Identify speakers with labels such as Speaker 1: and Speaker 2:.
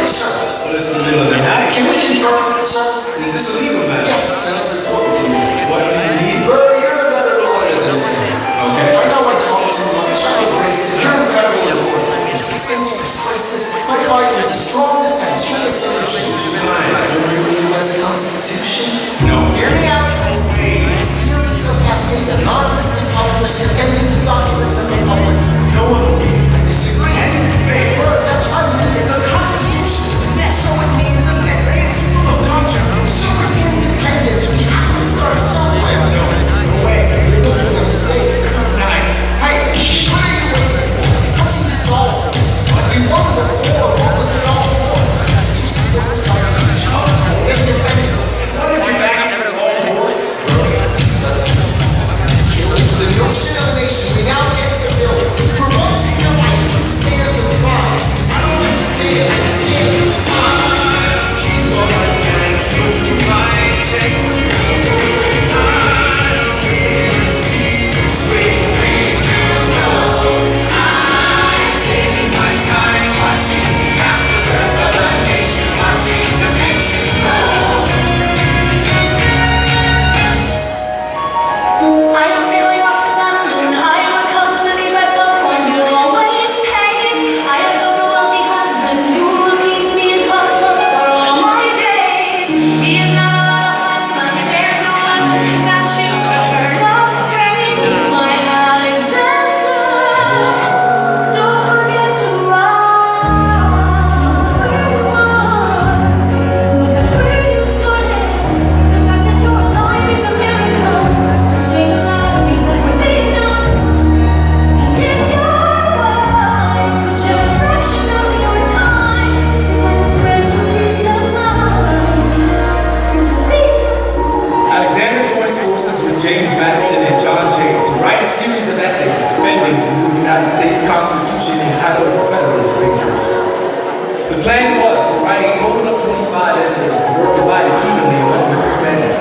Speaker 1: Sir. What is the deal there?
Speaker 2: Can we confirm, sir?
Speaker 1: Is this a legal matter?
Speaker 2: Yes, and it's important to me.
Speaker 1: What do you need?
Speaker 2: Bro, you're a better lawyer than me.
Speaker 1: Okay.
Speaker 2: I know I talk too much. I'm abrasive. You're incredibly important. You're succinct, persuasive. My client needs a strong defense. You're the solution.
Speaker 1: Who's your client?
Speaker 2: The U.S. Constitution?
Speaker 1: No.
Speaker 2: Hear me out. A series of essays anonymously published defending the documents of the public.
Speaker 1: No one will be.
Speaker 2: I disagree.
Speaker 1: Fair.
Speaker 2: That's why we need the Constitution. So it needs amendments.
Speaker 1: It's full of contracts.
Speaker 2: So is independence. We have to start somewhere.
Speaker 1: No way.
Speaker 2: You're making a mistake.
Speaker 1: Night.
Speaker 2: Hey, what are you waiting for? What's you stall for? We won the war. What was it all for? Do you support this Constitution? Independent.
Speaker 1: What if you're back in the old horse?
Speaker 2: For the notion of a nation, we now get to build. For once in your life, to stand with pride. I don't understand. I stand to the side.
Speaker 1: Keep all my hands close to my chest. I don't really see which way the wind will blow. I'm taking my time watching the aftermath of the nation, watching the tension grow.
Speaker 3: I am sailing off to London. I am accompanied by someone who always pays. I have found a wealthy husband who will keep me in comfort for all my days. He is not a lot of fun, but there's no one who can match you. Return of phrase, my Alexander. Don't forget to ride where you are. Look at where you started. The fact that you're alive is a miracle. To stay alive means that we're big enough. And if your wife could share a fraction of your time, you'll find the gradual peace of mind.
Speaker 1: Alexander joins forces with James Madison and John Jay to write a series of essays defending the new United States Constitution entitled Federalist Papers. The plan was to write a total of 25 essays, the work divided evenly among the three men.